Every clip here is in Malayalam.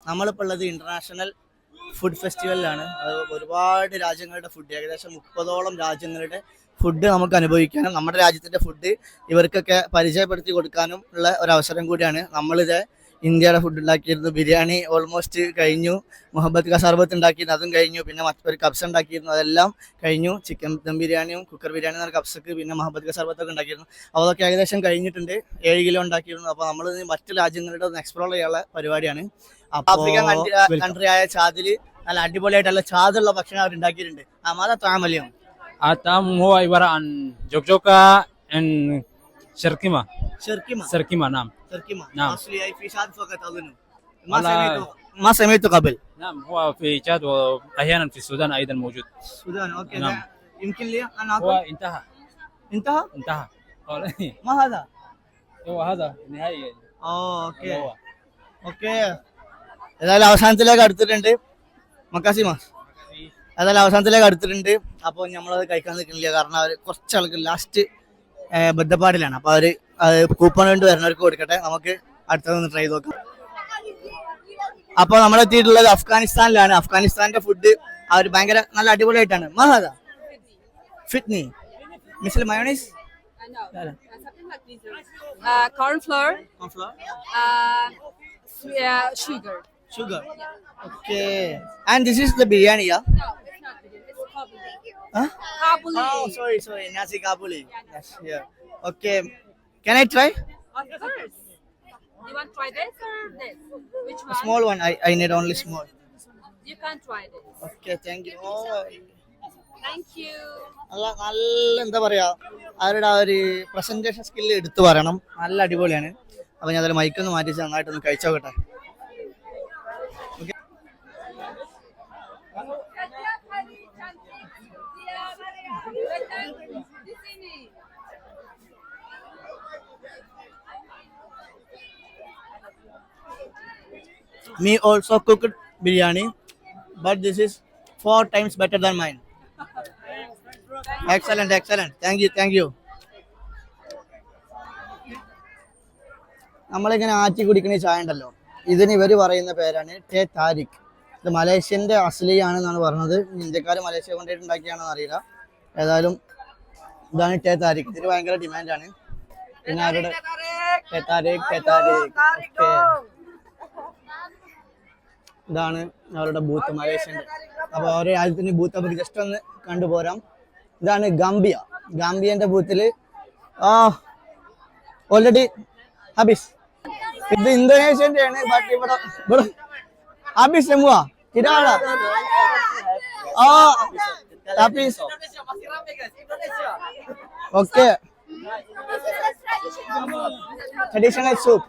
നമ്മളിപ്പോൾ ഉള്ളത് ഇന്റർനാഷണൽ ഫുഡ് ഫെസ്റ്റിവലിലാണ്. അത് ഒരുപാട് രാജ്യങ്ങളുടെ ഫുഡ്, ഏകദേശം 30ഓളം രാജ്യങ്ങളുടെ ഫുഡ് നമുക്ക് അനുഭവിക്കാനും നമ്മുടെ രാജ്യത്തിൻ്റെ ഫുഡ് ഇവർക്കൊക്കെ പരിചയപ്പെടുത്തി കൊടുക്കാനും ഉള്ള ഒരു അവസരം കൂടിയാണ്. നമ്മളിത് ഇന്ത്യയുടെ ഫുഡ് ഉണ്ടാക്കിയിരുന്നു. ബിരിയാണി ഓൾമോസ്റ്റ് കഴിഞ്ഞു. മുഹബത്ത് കാ സർബത്ത് ഉണ്ടാക്കിയിരുന്നു, അതും കഴിഞ്ഞു. പിന്നെ മറ്റൊരു കബ്സ ഉണ്ടാക്കിയിരുന്നു, അതെല്ലാം കഴിഞ്ഞു. ചിക്കൻ ദം ബിരിയാണിയും കുക്കർ ബിരിയാണി എന്ന കബ്സക്ക് പിന്നെ മുഹബത്ത് കാ സർബത്തൊക്കെ ഉണ്ടാക്കിയിരുന്നു. അപ്പോൾ അതൊക്കെ ഏകദേശം കഴിഞ്ഞിട്ടുണ്ട്. 7 കിലോ ഉണ്ടാക്കിയിരുന്നു. അപ്പോൾ നമ്മൾ മറ്റു രാജ്യങ്ങളുടെ ഒന്ന് എക്സ്പ്ലോർ ചെയ്യാനുള്ള പരിപാടിയാണ്. അപ്പോൾ ആഫ്രിക്കൻ കൺട്രി ആയ ചാദിൽ നല്ല അടിപൊളിയായിട്ടുള്ള ചാതുള്ള ഭക്ഷണം അവർ ഉണ്ടാക്കിയിട്ടുണ്ട്. മാതാ താമലിയും الطعام هو عبارة عن جوجوكا and شركمة. شركمة نعم. نعم. أصلي في شاد فقط أظن. ما سمعته قبل. نعم هو في تشاد وأحيانا في السودان أيضا موجود. السودان أوكي. نعم. يمكن لي أنا هو انتهى. انتهى. ما هذا؟ هو هذا نهائي. Okay okay. ഏതായാലും അവസാനത്തിലേക്ക് അടുത്തിട്ടുണ്ട്. ഏതായാലും അവസാനത്തിലേക്ക് അടുത്തിട്ടുണ്ട്. അപ്പോൾ നമ്മളത് കഴിക്കാൻ നിൽക്കുന്നില്ല, കാരണം അവർ കുറച്ച് ആൾക്ക് ലാസ്റ്റ് ബദ്ധപ്പാടിലാണ്. അപ്പോൾ അവർ കൂപ്പൺ കൊണ്ട് വരുന്നവർക്ക് കൊടുക്കട്ടെ. നമുക്ക് അടുത്തതൊന്ന് ട്രൈ ചെയ്ത് നോക്കാം. അപ്പോൾ നമ്മളെത്തിയിട്ടുള്ളത് അഫ്ഗാനിസ്ഥാനിലാണ്. അഫ്ഗാനിസ്ഥാന്റെ ഫുഡ് അവർ ഭയങ്കര നല്ല അടിപൊളിയായിട്ടാണ്. മഹാദ ഫിറ്റ്നി Misl mayonnaise corn flour, sugar. Okay. And this is the biryani, yeah? No, it's not biryani. It's kabuli. Huh? Kabuli. Oh, sorry. Nasi kabuli. Yes, yeah. Okay. Can I try? Of course. You want to try this or this? Which one? Small one. I need only small. You can try this. Okay, thank you. Oh. Thank you. നല്ല എന്താ പറയാ, അവരുടെ ആ ഒരു പ്രസന്റേഷൻ സ്കില്ല് എടുത്തു പറയണം. നല്ല അടിപൊളിയാണ്. അപ്പൊ ഞാൻ അതിൽ മൈക്കൊന്ന് മാറ്റി നന്നായിട്ടൊന്ന് കഴിച്ചോക്കട്ടെ. Me also cooked biryani, but this is 4 times better than mine. Excellent. Thank you. നമ്മളിങ്ങനെ ആറ്റി കുടിക്കുന്ന ചായ ഉണ്ടല്ലോ, ഇതിന് ഇവർ പറയുന്ന പേരാണ് ടേ താരിഖ്. ഇത് മലേഷ്യൻ്റെ അസ്ലിയാണെന്നാണ് പറഞ്ഞത്. ഇന്ത്യക്കാർ മലേഷ്യ കൊണ്ടിട്ട് ഉണ്ടാക്കിയാണെന്ന് അറിയില്ല. ഏതായാലും ഇതാണ് ടേ താരിഖ്. ഇതിന് ഭയങ്കര ഡിമാൻഡാണ്. പിന്നെ അവരുടെ ടേ താരിഖ് ഇതാണ് അവരുടെ ബൂത്ത് മലേഷ്യൻ്റെ. അപ്പോൾ അവരുടെ രാജ്യത്തിൻ്റെ ബൂത്ത് നമുക്ക് ജസ്റ്റ് ഒന്ന് കണ്ടുപോരാം. ഇതാണ് ഗാംബിയൻ്റെ ബൂത്തിൽ ഓൾറെഡി ഹബീസ്. ഇത് ഇന്തോനേഷ്യൻ്റെ ആണ്. ബട്ട് ഇവിടെ ഹബീസ് semua tidak ada. Habis. Okay. Traditional soup.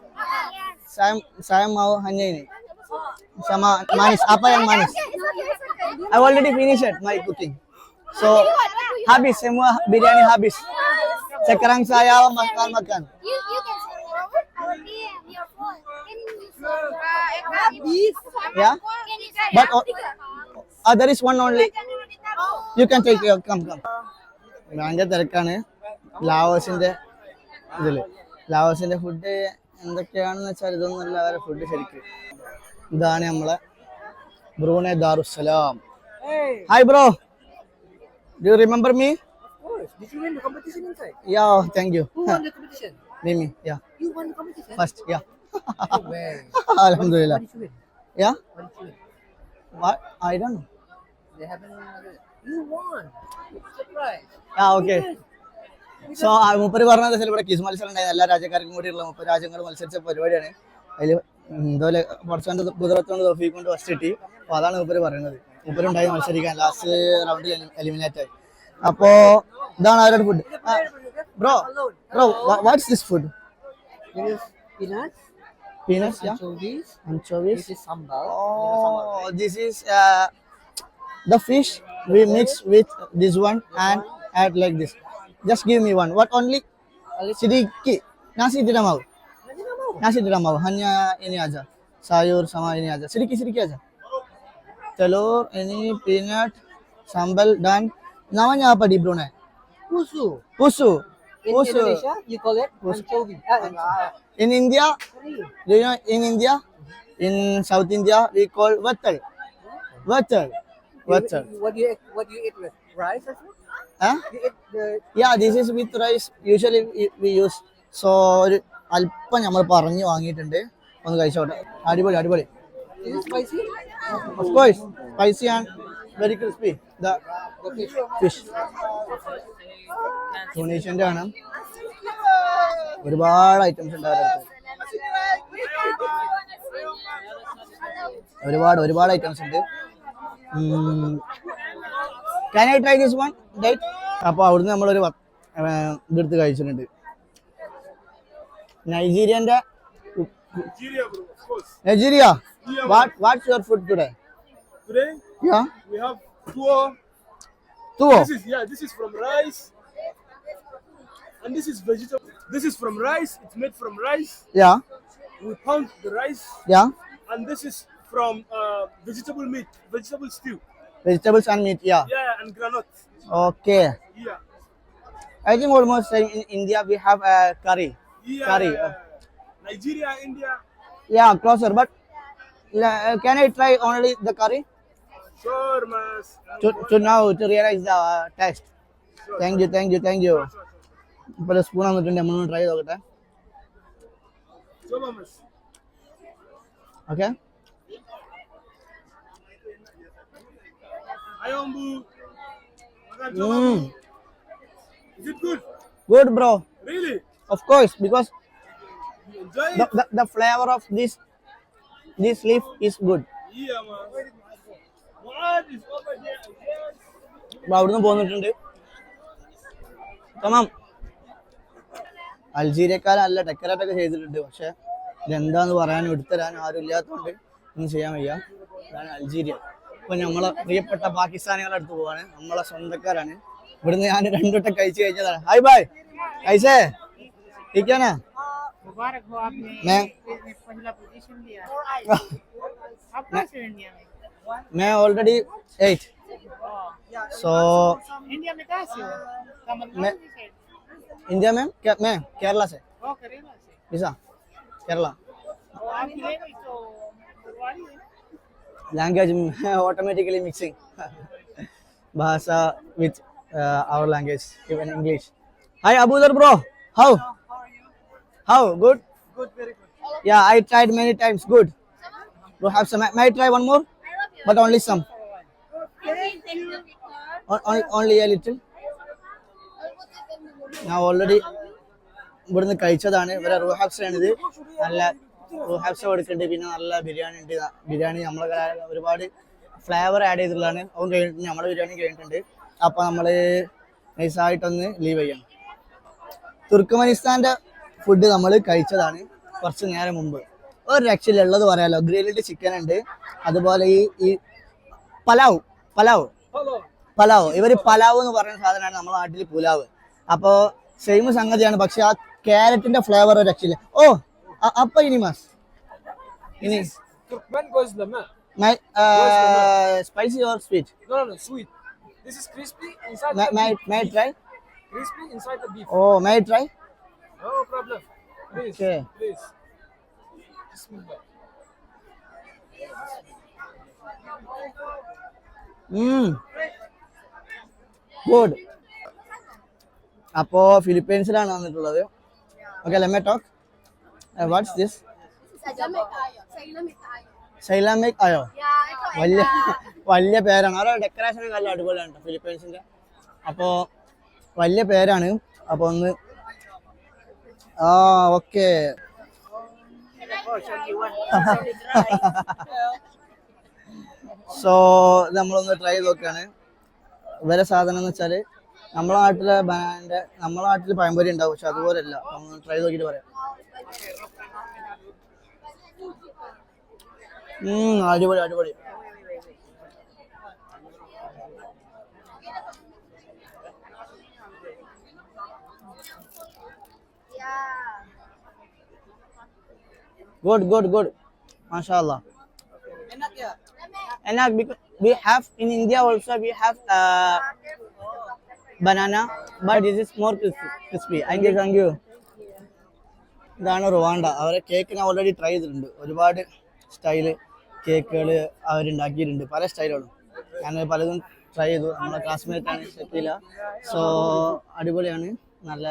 Saya mau hanya ini. Sama manis. Apa yang manis? I already finished my cooking. So habis semua biryani habis. Sekarang saya makan. You can say your phone. Habis. Yeah. But there is one only. You can take your come. ഭയങ്കര തിരക്കാണ് ലാവോസിന്റെ ഇതില്. ലാവോസിന്റെ ഫുഡ് എന്തൊക്കെയാണെന്ന് വെച്ചാൽ ഇതൊന്നുമല്ല അവരുടെ ഫുഡ് ശരിക്കും. ഇതാണ് നമ്മളെ Brunei Darussalam. Hi bro. Do you remember me? Of course. Did you win the competition inside? Yeah, thank you. Who won the competition? Me. Yeah. You won the competition? First, yeah. Oh, well. Alhamdulillah. What did you win? Yeah? What did you win? What? I don't know. They haven't. You won. Surprise. Yeah, okay. So മുപ്പര് പറഞ്ഞത് ഇവിടെ ക്വിസ് മത്സരം ഉണ്ടായത് എല്ലാ രാജ്യക്കാർക്കും കൂടിയുള്ള 30 രാജ്യങ്ങൾ മത്സരിച്ച പരിപാടിയാണ്. അതിൽ എന്തോലെ കുറച്ചുകൊണ്ട് കുതിരത്തോണ്ട് തോഫിക്കൊണ്ട് ഫസ്റ്റ് കിട്ടി. അപ്പോൾ അതാണ് മുപ്പര് പറയുന്നത്. മുപ്പരുണ്ടായി മത്സരിക്കാൻ ലാസ്റ്റ് റൗണ്ടിൽ എലിമിനേറ്റ് ആയി. അപ്പോൾ ഇതാണ് അവരുടെ food. Bro what's this food? There is peanuts. Peanuts, yeah. Anchovies. This is sambal. Oh, this is the fish we mix with this one and add like this. Just give me one. What only? Sedikit. Nasi tidak mau. Hanya ini aja. Sayur sama ini aja. Sedikit aja. Telur, ini peanut, sambal dan namanya apa di Brunei? Pusu. In Indonesia, you call it anchovy. In India, do you know in India? In South India, we call vattal. Vattal. Vattal. What do you eat with? Rice or something? Huh? You eat the Yeah, this is with rice. Usually we use. So ഒരു അല്പം നമ്മൾ പറഞ്ഞു വാങ്ങിയിട്ടുണ്ട്. ഒന്ന് കഴിച്ചോട്ടെ. അടിപൊളി അടിപൊളി. is it spicy? Of course, spicy and very crispy. The fish. Tunisian ആണ്. ഒരുപാട് ഐറ്റംസ് ഉണ്ട് അവരുടെ അടുത്ത്. ഒരുപാട് ഐറ്റംസ് ഉണ്ട്. Can I try this one? Right? അപ്പോൾ അവിടുന്ന് നമ്മളൊരു ഇതെടുത്ത് കഴിച്ചിട്ടുണ്ട്. നൈജീരിയന്റെ Nigeria, bro, of course. Nigeria. What's your food today? Today Yeah. we have tuwo. Tuwo. This is from rice, and this is vegetable. This is from rice. It's made from rice. Yeah. We pound the rice, Yeah. and this is from vegetable meat, vegetable stew. Vegetables and meat. Yeah. Yeah, and granite. Okay. Yeah. I think almost in India we have a curry. Yeah. Curry. Nigeria, India. Yeah, closer. But can I try only the curry Sure, mas. to now to realize the taste? Thank you. Sure. ഇപ്പോൾ സ്പൂൺ വന്നിട്ടുണ്ട്, നമ്മളൊന്ന് ട്രൈ ചെയ്ത് നോക്കട്ടെ. Sure, mas. Okay. Ayombu. Makan coba. Is it good? Good bro. Really? Of course, because You enjoy it? the flavor of this leaf is good. Yeah, man. What is over there? അപ്പോൾ അവിടുന്ന് പോന്നിട്ടുണ്ട്. തമാം. അൾജീരിയക്കാരല്ല, ഡെക്കറേറ്റ് ഒക്കെ ചെയ്തിട്ടുണ്ട്. പക്ഷെ ഇതെന്താന്ന് പറയാനും എടുത്തരാനും ആരും ഇല്ലാത്തതുകൊണ്ട് ഒന്നും ചെയ്യാൻ വയ്യ. ഇതാണ് അൾജീരിയ. ഇപ്പൊ നമ്മളെ പ്രിയപ്പെട്ട പാകിസ്ഥാനികളുടെ അടുത്ത് പോവാണ്. നമ്മളെ സ്വന്തക്കാരാണ്. ഇവിടുന്ന് ഞാൻ 2 വട്ടം കഴിച്ചു കഴിഞ്ഞതാണ്. Hi bye, കൈസേ ഇരിക്കാനാ? मुबारक हो आपने मैं पहला पोजीशन दिया आप कहाँ से इंडिया में मैं ऑलरेडी 8. सो इंडिया में कहाँ से हो मैं तमिलनाडु से इंडिया में मैं केरला से. ओ करेला से विसा केरला. और आपकी लैंग्वेज तो मारवाड़ी है ना लैंग्वेज ऑटोमेटिकली मिक्सिंग भाषा with our language, even English. Hi Abudar bro, how good? Good, very good. Yeah, I tried many times. Good. Bro, have some. May I try one more? But only some. Only a little. ഞാൻ ഓൾറെഡി ഇവിടുന്ന് കഴിച്ചതാണ്. ഇവരെ റൂഹാബ്സ് ആണിത്. നല്ല റൂഹാബ്സ് കൊടുക്കുന്നുണ്ട്. പിന്നെ നല്ല ബിരിയാണി ഉണ്ട്. ബിരിയാണി നമ്മളെ ഒരുപാട് ഫ്ലേവർ ആഡ് ചെയ്തിട്ടുള്ളതാണ്. അതും കഴിഞ്ഞിട്ട് നമ്മുടെ ബിരിയാണി കഴിഞ്ഞിട്ടുണ്ട്. അപ്പോൾ നമ്മൾ നൈസായിട്ടൊന്ന് ലീവ് ചെയ്യണം. തുർക്ക്മെനിസ്ഥാൻ്റെ ഫുഡ് നമ്മൾ കഴിച്ചതാണ് കുറച്ച് നേരം മുമ്പ്. ഒരു രക്ഷയിലുള്ളത് പറയാലോ. ഗ്രിൽഡ് ചിക്കൻ ഉണ്ട്, അതുപോലെ ഈ പലാവ് ഇവർ പലാവ് എന്ന് പറയുന്ന സാധനമാണ്. നമ്മുടെ നാട്ടിൽ പുലാവ്. അപ്പോൾ സെയിം സംഗതിയാണ്. പക്ഷെ ആ ക്യാരറ്റിന്റെ ഫ്ലേവർ ഒരു രക്ഷയില്ല. ഓ അപ്പൊ ഇനി മാസ് ഇനി Turkmen goes lama. Spicy or sweet? No, sweet. This is crispy inside the beef. My try. Crispy inside the beef. Oh my try. No problem. Please, Okay. please. Bismillah. Good. അപ്പോ ഫിലിപ്പീൻസിലാണ് വന്നിട്ടുള്ളത്. Okay, let me talk. What's this? സൈലാമിക് ആയോ? വലിയ പേരാണ്. അവരുടെ ഡെക്കറേഷൻ നല്ല അടിപൊളിയാണ് കേട്ടോ ഫിലിപ്പീൻസിന്റെ. അപ്പോൾ വലിയ പേരാണ്. അപ്പോൾ ഒന്ന് ഓക്കെ. സോ നമ്മളൊന്ന് ട്രൈ ചെയ്ത് നോക്കുകയാണ്. ഇവരെ സാധനം എന്ന് വെച്ചാൽ നമ്മളെ നാട്ടിൽ പഴംപൊരി ഉണ്ടാവും, പക്ഷെ അതുപോലെയല്ല. നമ്മൾ ട്രൈ ചെയ്ത് നോക്കിയിട്ട് പറയാം. അടിപൊളി. Good. MashaAllah. And because we have in India also we have banana, but this is more crispy. Thank you. ഇതാണ് റുവാണ്ട. അവരെ കേക്ക് ഞാൻ ഓൾറെഡി ട്രൈ ചെയ്തിട്ടുണ്ട്. ഒരുപാട് സ്റ്റൈല് കേക്കുകൾ അവരുണ്ടാക്കിയിട്ടുണ്ട്, പല സ്റ്റൈലുകളും. ഞാൻ പലതും ട്രൈ ചെയ്തു. നമ്മളെ ക്ലാസ്മേറ്റാണ് ഷക്കീല. സോ അടിപൊളിയാണ്. നല്ല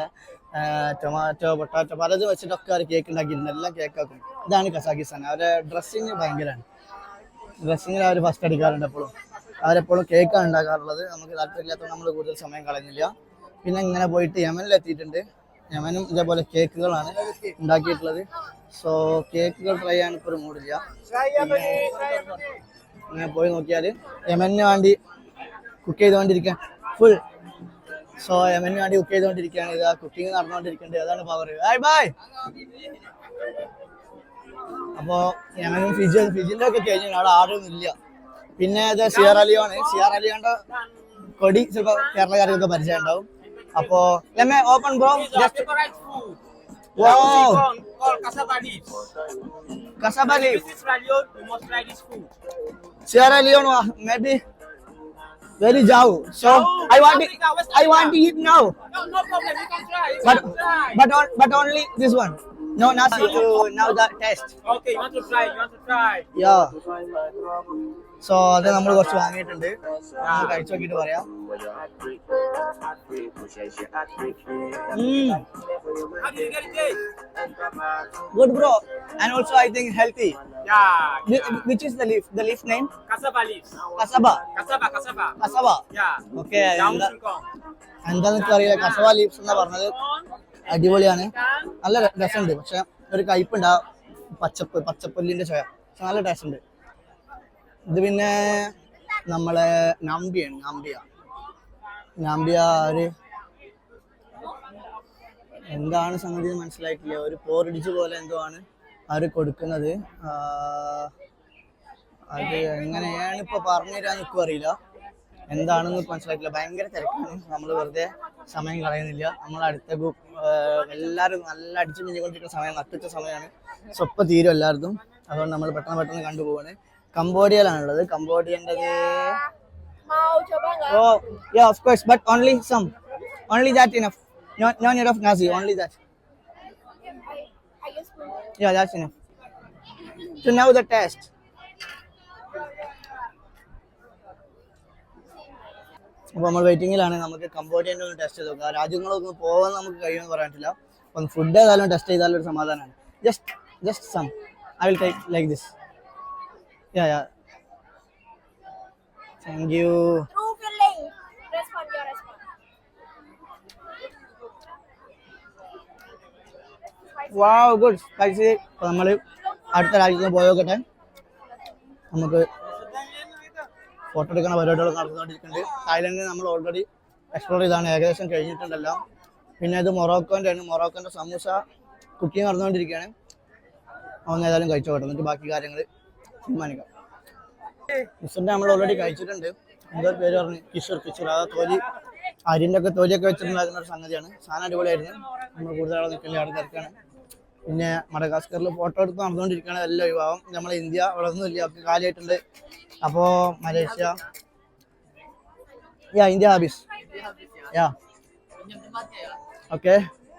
ടൊമാറ്റോ പൊട്ടാറ്റോ പലതും വെച്ചിട്ടൊക്കെ അവർ കേക്ക് ഉണ്ടാക്കിയിട്ടുണ്ട്. എല്ലാം കേക്കാക്കും. ഇതാണ് കസാക്കിസ്ഥാൻ. അവരുടെ ഡ്രസ്സിങ് ഭയങ്കരമാണ്. ഡ്രസ്സിങ്ങിൽ അവർ ഫസ്റ്റ് അടിക്കാറുണ്ട് എപ്പോഴും. അവരെപ്പോഴും കേക്കാണ് ഉണ്ടാക്കാറുള്ളത്. നമുക്ക് താല്പര്യമില്ലാത്തതുകൊണ്ട് നമ്മൾ കൂടുതൽ സമയം കളയുന്നില്ല. പിന്നെ ഇങ്ങനെ പോയിട്ട് യമനിലെത്തിയിട്ടുണ്ട്. യമനും ഇതേപോലെ കേക്കുകളാണ് ഉണ്ടാക്കിയിട്ടുള്ളത്. സോ കേക്കുകൾ ട്രൈ ചെയ്യാൻ ഇപ്പോൾ ഒരു മൂടില്ല. അങ്ങനെ പോയി നോക്കിയാൽ യമന് വേണ്ടി കുക്ക് ചെയ്തുകൊണ്ടിരിക്കാൻ ഫുൾ. സോ യമന് വേണ്ടി കുക്ക് ചെയ്തുകൊണ്ടിരിക്കുകയാണ്. ഇതാ കുക്കിംഗ് നടന്നുകൊണ്ടിരിക്കുന്നുണ്ട്. അതാണ് പവർ. ബൈ. അപ്പോൾ യമനും ഫിജിന്റെ ഒക്കെ കഴിഞ്ഞു. അവിടെ ആരും ഇല്ല. പിന്നെ ഇത് സിയറ ലിയോന്റെ കൊടി ചിലപ്പോൾ കേരളക്കാർക്കൊക്കെ പരിചയം ഉണ്ടാവും. അപ്പോ open bro. Cassava leaf. Sierra Leone maybe very jauh. So I want to eat now. No problem. You can try. But only this one. No, nasi to now the taste. Okay, you want to try. Yeah. So അത് നമ്മൾ കുറച്ച് വാങ്ങിയിട്ടുണ്ട്. കഴിച്ചു നോക്കിയിട്ട് പറയാം. How do you get it taste? Good bro, and also I think healthy. Yeah. Which is the leaf name? Cassava leaves. Cassava. Cassava. Yeah. Okay. Down singkong. എന്താണെന്ന് അറിയില്ല. കസവ ലീവ്സ് എന്നാ പറഞ്ഞത്. അടിപൊളിയാണ്. നല്ല രസമുണ്ട്. പക്ഷെ ഒരു കയ്പുണ്ടാവും. പച്ചപ്പുല്ലിന്റെ ചോയ. നല്ല ടേസ്റ്റ് ഉണ്ട്. ഇത് പിന്നെ നമ്മളെ നാംബിയ ഒരു എന്താണ് സംഗതി മനസ്സിലായിട്ടില്ല. ഒരു പോറിടിച്ച് പോലെ എന്തോ ആണ് അവർ കൊടുക്കുന്നത്. അത് എങ്ങനെയാണ് ഇപ്പൊ പറഞ്ഞുതരാൻ എനിക്കും അറിയില്ല. എന്താണെന്ന് മനസ്സിലായിട്ടില്ല. ഭയങ്കര തിരക്കാണ്. നമ്മൾ വെറുതെ സമയം കളയുന്നില്ല. നമ്മൾ അടുത്ത ഗ്രൂപ്പ് എല്ലാവരും നല്ല അടിച്ചു മിഞ്ഞുകൊണ്ടിരിക്കുന്ന സമയം, നട്ടുച്ച സമയമാണ്. സ്വപ്പം തീരും എല്ലാവർക്കും. അതുകൊണ്ട് നമ്മൾ പെട്ടെന്ന് കണ്ടുപോവാണ്. കംബോഡിയയിലാണുള്ളത്. കംബോഡിയൻ്റെത് oh yeah of course but only that enough. No need of nasi, only that. I guess Yeah, that's enough to know the taste. അപ്പോൾ നമ്മൾ വെയിറ്റിങ്ങിലാണ്. നമുക്ക് കംബോഡിയൻ്റെ ഒന്ന് ടെസ്റ്റ് ചെയ്ത് നോക്കാം. രാജ്യങ്ങളൊന്നും പോകാൻ നമുക്ക് കഴിയുമെന്ന് പറയാനില്ല. അപ്പം ഫുഡ് ഏതായാലും ടെസ്റ്റ് ചെയ്താലും ഒരു സമാധാനമാണ്. Just some I will take like this. Yeah. Thank you. true feeling. Respond. Wow, good. Spicy. അപ്പോൾ നമ്മൾ അടുത്ത രാജ്യത്ത് പോയി നോക്കട്ടെ. നമുക്ക് ഫോട്ടോ എടുക്കുന്ന പരിപാടികൾ നടന്നുകൊണ്ടിരിക്കുന്നുണ്ട്. തായ്ലൻഡിൽ നമ്മൾ ഓൾറെഡി എക്സ്പ്ലോർ ചെയ്താണ്. ഏകദേശം കഴിഞ്ഞിട്ടുണ്ടല്ലോ. പിന്നെ ഇത് മൊറോക്കോൻ്റെ സമൂസ കുക്കിംഗ് നടന്നുകൊണ്ടിരിക്കുകയാണ്. ഒന്ന് ഏതായാലും കഴിച്ചോട്ടെ. എന്നിട്ട് ബാക്കി കാര്യങ്ങൾ തീരുമാനിക്കാം. മിസ്റ്ററിൻ്റെ നമ്മൾ ഓൾറെഡി കഴിച്ചിട്ടുണ്ട്. എന്തോ പേര് പറഞ്ഞു, കിഷോർ. ആ അരിൻ്റെ ഒക്കെ തൊലിയൊക്കെ വെച്ചിട്ടുണ്ടായിരുന്ന ഒരു സംഗതിയാണ്. സാധനം അടിപൊളിയായിരുന്നു. നമ്മൾ കൂടുതൽ നിൽക്കില്ല, അവിടെ തിരക്കാണ്. പിന്നെ മഡഗാസ്കറിൽ ഫോട്ടോ എടുത്ത് നടന്നുകൊണ്ടിരിക്കുകയാണ്. എല്ലാം ഒഴിവാകും. നമ്മളെ ഇന്ത്യ അവിടെ ഒന്നുമില്ല, ഒക്കെ കാലിയായിട്ടുണ്ട്. അപ്പോൾ മലേഷ്യ ഇന്ത്യ ഹാബീസ് ഓക്കെ.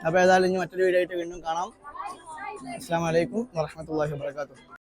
അപ്പോൾ ഏതായാലും ഇനി മറ്റൊരു വീഡിയോ ആയിട്ട് വീണ്ടും കാണാം. അസ്സലാമു അലൈക്കും വറഹ്മത്തുള്ളാഹി വബറകാതുഹു.